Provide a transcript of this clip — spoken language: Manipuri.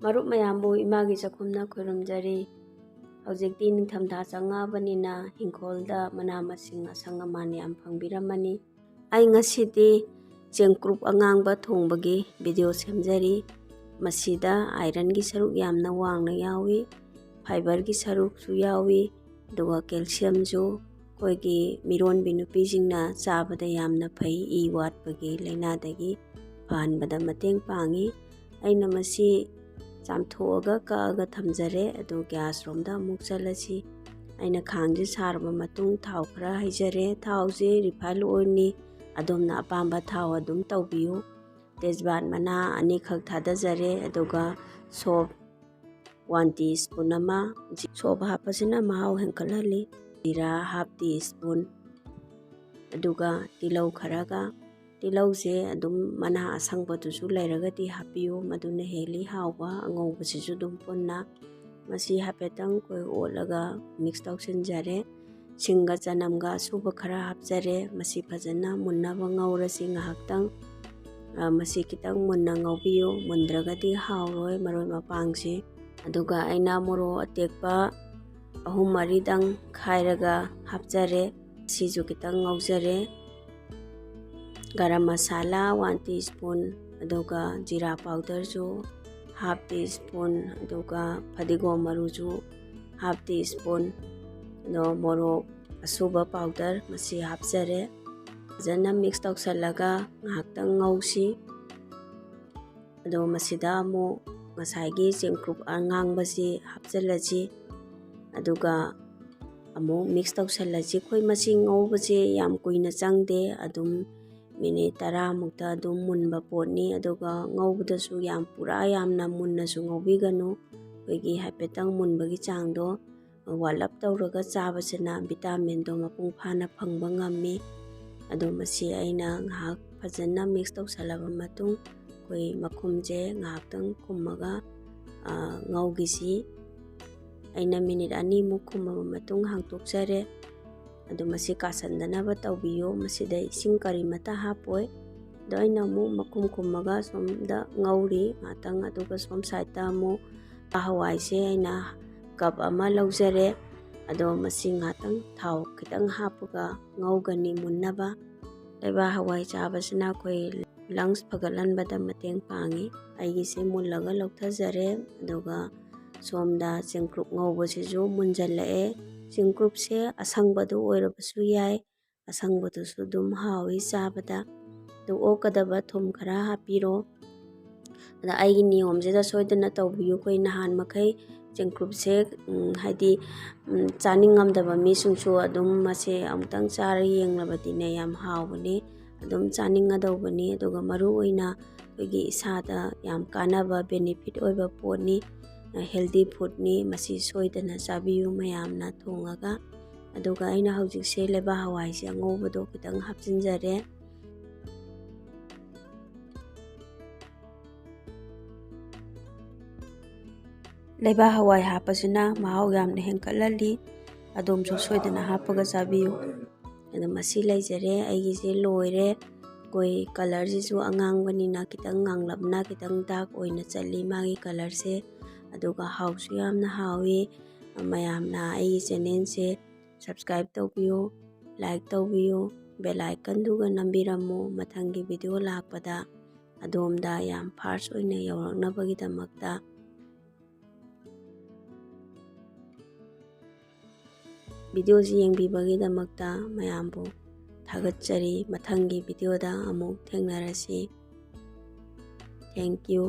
ꯃꯔꯨꯞ ꯃꯌꯥꯝꯕꯨ ꯏꯃꯥꯒꯤ ꯆꯥꯛꯈꯨꯝꯅ ꯈꯨꯔꯨꯝꯖꯔꯤ꯫ ꯍꯧꯖꯤꯛꯇꯤ ꯅꯤꯡꯊꯝꯊꯥ ꯆꯪꯉꯛꯑꯕꯅꯤꯅ ꯏꯪꯈꯣꯜꯗ ꯃꯅꯥ ꯃꯁꯤꯡ ꯑꯁꯪ ꯑꯃꯥꯟ ꯌꯥꯝ ꯐꯪꯕꯤꯔꯝꯃꯅꯤ꯫ ꯑꯩ ꯉꯁꯤꯗꯤ ꯆꯦꯡꯀ꯭ꯔꯨꯞ ꯑꯉꯥꯡꯕ ꯊꯣꯡꯕꯒꯤ ꯚꯤꯗꯤꯑꯣ ꯁꯦꯝꯖꯔꯤ꯫ ꯃꯁꯤꯗ ꯑꯥꯏꯔꯟꯒꯤ ꯁꯔꯨꯛ ꯌꯥꯝꯅ ꯋꯥꯡꯅ ꯌꯥꯎꯏ, ꯐꯥꯏꯕꯔꯒꯤ ꯁꯔꯨꯛꯁꯨ ꯌꯥꯎꯏ, ꯑꯗꯨꯒ ꯀꯦꯜꯁꯤꯌꯝꯁꯨ ꯑꯩꯈꯣꯏꯒꯤ ꯃꯤꯔꯣꯟꯕꯤ ꯅꯨꯄꯤꯁꯤꯡꯅ ꯆꯥꯕꯗ ꯌꯥꯝꯅ ꯐꯩ, ꯏ ꯋꯥꯠꯄꯒꯤ ꯂꯥꯏꯅꯥꯗꯒꯤ ꯐꯍꯟꯕꯗ ꯃꯇꯦꯡ ꯄꯥꯡꯏ꯫ ꯑꯩꯅ ꯃꯁꯤ ꯆꯥꯝꯊꯣꯛꯑꯒ ꯀꯛꯑꯒ ꯊꯝꯖꯔꯦ꯫ ꯑꯗꯨ ꯒ꯭ꯌꯥꯁ ꯔꯣꯝꯗ ꯑꯃꯨꯛ ꯆꯠꯂꯁꯤ꯫ ꯑꯩꯅ ꯈꯥꯡꯁꯦ ꯁꯥꯔꯕ ꯃꯇꯨꯡ ꯊꯥꯎ ꯈꯔ ꯍꯩꯖꯔꯦ꯫ ꯊꯥꯎꯁꯦ ꯔꯤꯐꯥꯏꯟ ꯑꯣꯏꯜꯅꯤ, ꯑꯗꯣꯝꯅ ꯑꯄꯥꯝꯕ ꯊꯥꯎ ꯑꯗꯨꯝ ꯇꯧꯕꯤꯌꯨ꯫ ꯇꯦꯖꯄꯥꯠ ꯃꯅꯥ 2 ꯈꯛ ꯊꯥꯗꯖꯔꯦ, ꯑꯗꯨꯒ ꯁꯣꯞ 1 ꯇꯤꯁꯄꯨꯟ ꯑꯃ, ꯁꯣꯞ ꯍꯥꯞꯄꯁꯤꯅ ꯃꯍꯥꯎ ꯍꯦꯟꯒꯠꯍꯜꯂꯤ, ꯖꯤꯔꯥ ½ ꯇꯤꯁꯄꯨꯟ, ꯑꯗꯨꯒ ꯇꯤꯜꯍꯧ ꯈꯔꯒ, ꯇꯤꯜꯍꯧꯁꯦ ꯑꯗꯨꯝ ꯃꯅꯥ ꯑꯁꯪꯕꯗꯨꯁꯨ ꯂꯩꯔꯒꯗꯤ ꯍꯥꯞꯄꯤꯌꯨ, ꯃꯗꯨꯅ ꯍꯦꯜꯂꯤ ꯍꯥꯎꯕ, ꯑꯉꯧꯕꯁꯤꯁꯨ ꯑꯗꯨꯝ ꯄꯨꯟꯅ꯫ ꯃꯁꯤ ꯍꯥꯏꯐꯦꯠꯇꯪ ꯑꯩꯈꯣꯏ ꯑꯣꯠꯂꯒ ꯃꯤꯛꯁ ꯇꯧꯁꯤꯟꯖꯔꯦ꯫ ꯁꯤꯡꯒ ꯆꯅꯝꯒ ꯑꯁꯨꯕ ꯈꯔ ꯍꯥꯞꯆꯔꯦ꯫ ꯃꯁꯤ ꯐꯖꯅ ꯃꯨꯟꯅꯕ ꯉꯧꯔꯁꯤ ꯉꯥꯏꯍꯥꯛꯇꯪ꯫ ꯃꯁꯤ ꯈꯤꯇꯪ ꯃꯨꯟꯅ ꯉꯧꯕꯤꯌꯨ, ꯃꯨꯟꯗ꯭ꯔꯒꯗꯤ ꯍꯥꯎꯔꯣꯏ ꯃꯔꯣꯏ ꯃꯄꯥꯡꯁꯤ꯫ ꯑꯗꯨꯒ ꯑꯩꯅ ꯃꯣꯔꯣꯛ ꯑꯇꯦꯛꯄ 3-4ꯗꯪ ꯈꯥꯏꯔꯒ ꯍꯥꯞꯆꯔꯦ, ꯁꯤꯁꯨ ꯈꯤꯇꯪ ꯉꯧꯖꯔꯦ꯫ ꯒꯔꯝ ꯃꯁꯥꯂꯥ 1 ꯇꯤꯁꯄꯨꯟ, ꯑꯗꯨꯒ ꯖꯤꯔꯥ ꯄꯥꯎꯗꯔꯁꯨ ½ ꯇꯤꯁꯄꯨꯟ, ꯑꯗꯨꯒ ꯐꯗꯤꯒꯣꯝ ꯃꯔꯨꯁꯨ ½ ꯇꯤꯁꯄꯨꯟ, ꯑꯗꯣ ꯃꯣꯔꯣꯛ ꯑꯁꯨꯕ ꯄꯥꯎꯗꯔ ꯃꯁꯤ ꯍꯥꯞꯆꯔꯦ꯫ ꯐꯖꯅ ꯃꯤꯛꯁ ꯇꯧꯁꯜꯂꯒ ꯉꯥꯏꯍꯥꯛꯇꯪ ꯉꯧꯁꯤ꯫ ꯑꯗꯣ ꯃꯁꯤꯗ ꯑꯃꯨꯛ ꯉꯁꯥꯏꯒꯤ ꯆꯦꯡꯀ꯭ꯔꯨꯞ ꯑꯉꯥꯡꯕꯁꯤ ꯍꯥꯞꯆꯤꯜꯂꯁꯤ, ꯑꯗꯨꯒ ꯑꯃꯨꯛ ꯃꯤꯛꯁ ꯇꯧꯁꯜꯂꯁꯤ꯫ ꯑꯩꯈꯣই ꯃꯁꯤ ꯉꯧꯕꯁꯦ ꯌꯥꯝ ꯀꯨꯏꯅ ꯆꯪꯗꯦ, ꯑꯗꯨꯝ ꯃꯤꯅꯤꯠ 10 ꯃꯨꯛꯇ ꯑꯗꯨꯝ ꯃꯨꯟꯕ ꯄꯣꯠꯅꯤ꯫ ꯑꯗꯨꯒ ꯉꯧꯕꯗꯁꯨ ꯄꯨꯔꯥ ꯌꯥꯝꯅ ꯃꯨꯟꯅꯁꯨ ꯉꯧꯕꯤꯒꯅꯨ, ꯑꯩꯈꯣꯏꯒꯤ ꯍꯥꯏꯐꯦꯠꯇꯪ ꯃꯨꯟꯕꯒꯤ ꯆꯥꯡꯗꯣ ꯋꯥꯠꯂꯞ ꯇꯧꯔꯒ ꯆꯥꯕꯁꯤꯅ ꯚꯤꯇꯥꯃꯤꯟꯗꯣ ꯃꯄꯨꯡ ꯐꯥꯅ ꯐꯪꯕ ꯉꯝꯃꯤ꯫ ꯑꯗꯣ ꯃꯁꯤ ꯑꯩꯅ ꯉꯥꯏꯍꯥꯛ ꯐꯖꯅ ꯃꯤꯛꯁ ꯇꯧꯁꯜꯂꯕ ꯃꯇꯨꯡ ꯑꯩꯈꯣꯏ ꯃꯈꯨꯝꯁꯦ ꯉꯥꯏꯍꯥꯛꯇꯪ ꯈꯨꯝꯃꯒ ꯉꯧꯈꯤꯁꯤ꯫ ꯑꯩꯅ ꯃꯤꯅꯤꯠ 2ꯃꯨꯛ ꯈꯨꯝꯃꯕ ꯃꯇꯨꯡ ꯍꯥꯡꯇꯣꯛꯆꯔꯦ꯫ ꯑꯗꯣ ꯃꯁꯤ ꯀꯥꯁꯟꯗꯅꯕ ꯇꯧꯕꯤꯌꯨ, ꯃꯁꯤꯗ ꯏꯁꯤꯡ ꯀꯔꯤꯃꯠꯇ ꯍꯥꯞꯄꯣꯏ꯫ ꯑꯗꯣ ꯑꯩꯅ ꯑꯃꯨꯛ ꯃꯈꯨꯝ ꯈꯨꯝꯃꯒ ꯁꯣꯝꯗ ꯉꯧꯔꯤ ꯉꯥꯛꯇꯪ, ꯑꯗꯨꯒ ꯁꯣꯝ ꯁꯥꯏꯠꯇ ꯑꯃꯨꯛ ꯍꯋꯥꯏꯁꯦ ꯑꯩꯅ ꯀꯞ 1 ꯂꯧꯖꯔꯦ꯫ ꯑꯗꯣ ꯃꯁꯤ ꯉꯥꯛꯇꯪ ꯊꯥꯎ ꯈꯤꯇꯪ ꯍꯥꯞꯄꯒ ꯉꯧꯒꯅꯤ ꯃꯨꯟꯅꯕ꯫ ꯂꯩꯕꯥꯛ ꯍꯋꯥꯏ ꯆꯥꯕꯁꯤꯅ ꯑꯩꯈꯣই ꯂꯪꯁ ꯐꯒꯠꯍꯟꯕꯗ ꯃꯇꯦꯡ ꯄꯥꯡꯏ꯫ ꯑꯩꯒꯤꯁꯦ ꯃꯨꯜꯂꯒ ꯂꯧꯊꯖꯔꯦ, ꯑꯗꯨꯒ ꯁꯣꯝꯗ ꯆꯦꯡꯀ꯭ꯔꯨꯞ ꯉꯧꯕꯁꯤꯁꯨ ꯃꯨꯟꯖꯜꯂꯛꯑꯦ꯫ ꯆꯦꯡꯀ꯭ꯔꯨꯞꯁꯦ ꯑꯁꯪꯕꯗꯨ ꯑꯣꯏꯔꯕꯁꯨ ꯌꯥꯏ, ꯑꯁꯪꯕꯗꯨꯁꯨ ꯑꯗꯨꯝ ꯍꯥꯎꯏ ꯆꯥꯕꯗ꯫ ꯑꯗꯨ ꯑꯣꯛꯀꯗꯕ ꯊꯨꯝ ꯈꯔ ꯍꯥꯞꯄꯤꯔꯣ꯫ ꯑꯗ ꯑꯩꯒꯤ ꯅꯤꯌꯣꯝꯁꯤꯗ ꯁꯣꯏꯗꯅ ꯇꯧꯕꯤꯌꯨ꯫ ꯑꯩꯈꯣই ꯅꯍꯥꯟ ꯃꯈꯩ ꯆꯦꯡꯀ꯭ꯔꯨꯞꯁꯦ ꯍꯥꯏꯗꯤ ꯆꯥꯅꯤꯡꯉꯝꯗꯕ ꯃꯤꯁꯤꯡꯁꯨ ꯑꯗꯨꯝ ꯃꯁꯤ ꯑꯃꯨꯛꯇꯪ ꯆꯥꯔ ꯌꯦꯡꯂꯕꯗꯤꯅꯦ ꯌꯥꯝ ꯍꯥꯎꯕꯅꯤ, ꯑꯗꯨꯝ ꯆꯥꯅꯤꯡꯒꯗꯧꯕꯅꯤ꯫ ꯑꯗꯨꯒ ꯃꯔꯨꯑꯣꯏꯅ ꯑꯩꯈꯣꯏꯒꯤ ꯏꯁꯥꯗ ꯌꯥꯝ ꯀꯥꯟꯅꯕ ꯕꯦꯅꯤꯐꯤꯠ ꯑꯣꯏꯕ ꯄꯣꯠꯅꯤ, ꯍꯦꯜꯗꯤ ꯐꯨꯗꯅꯤ꯫ ꯃꯁꯤ ꯁꯣꯏꯗꯅ ꯆꯥꯕꯤꯌꯨ ꯃꯌꯥꯝꯅ ꯊꯣꯡꯉꯒ꯫ ꯑꯗꯨꯒ ꯑꯩꯅ ꯍꯧꯖꯤꯛꯁꯦ ꯂꯩꯕꯥꯛ ꯍꯋꯥꯏꯁꯦ ꯑꯉꯧꯕꯗꯣ ꯈꯤꯇꯪ ꯍꯥꯞꯆꯤꯟꯖꯔꯦ꯫ ꯂꯩꯕꯥꯛ ꯍꯋꯥꯏ ꯍꯥꯞꯄꯁꯤꯅ ꯃꯍꯥꯎ ꯌꯥꯝꯅ ꯍꯦꯟꯒꯠꯍꯜꯂꯤ, ꯑꯗꯣꯝꯁꯨ ꯁꯣꯏꯗꯅ ꯍꯥꯞꯄꯒ ꯆꯥꯕꯤꯌꯨ꯫ ꯑꯗꯣ ꯃꯁꯤ ꯂꯩꯖꯔꯦ, ꯑꯩꯒꯤꯁꯦ ꯂꯣꯏꯔꯦ꯫ ꯑꯩꯈꯣই ꯀꯂꯔꯁꯤꯁꯨ ꯑꯉꯥꯡꯕꯅꯤꯅ ꯈꯤꯇꯪ ꯉꯥꯡꯂꯞꯅ ꯈꯤꯇꯪ ꯗꯥꯔꯛ ꯑꯣꯏꯅ ꯆꯠꯂꯤ ꯃꯥꯒꯤ ꯀꯂꯔꯁꯦ, ꯑꯗꯨꯒ ꯍꯥꯎꯁꯨ ꯌꯥꯝꯅ ꯍꯥꯎꯏ꯫ ꯃꯌꯥꯝꯅ ꯑꯩꯒꯤ ꯆꯦꯅꯦꯜꯁꯦ ꯁꯕꯁꯀ꯭ꯔꯥꯏꯕ ꯇꯧꯕꯤꯌꯨ, ꯂꯥꯏꯛ ꯇꯧꯕꯤꯌꯨ, ꯕꯦꯜ ꯑꯥꯏꯀꯟꯗꯨꯒ ꯅꯝꯕꯤꯔꯝꯃꯨ꯫ ꯃꯊꯪꯒꯤ ꯚꯤꯗꯤꯑꯣ ꯂꯥꯛꯄꯗ ꯑꯗꯣꯝꯗ ꯌꯥꯝ ꯐꯥꯔꯁ ꯑꯣꯏꯅ ꯌꯧꯔꯛꯅꯕꯒꯤꯗꯃꯛꯇ꯫ ꯚꯤꯗꯤꯑꯣꯁꯤ ꯌꯦꯡꯕꯤꯕꯒꯤꯗꯃꯛꯇ ꯃꯌꯥꯝꯕꯨ ꯊꯥꯒꯠꯆꯔꯤ꯫ ꯃꯊꯪꯒꯤ ꯚꯤꯗꯤꯑꯣꯗ ꯑꯃꯨꯛ ꯊꯦꯡꯅꯔꯁꯤ꯫ Thank you.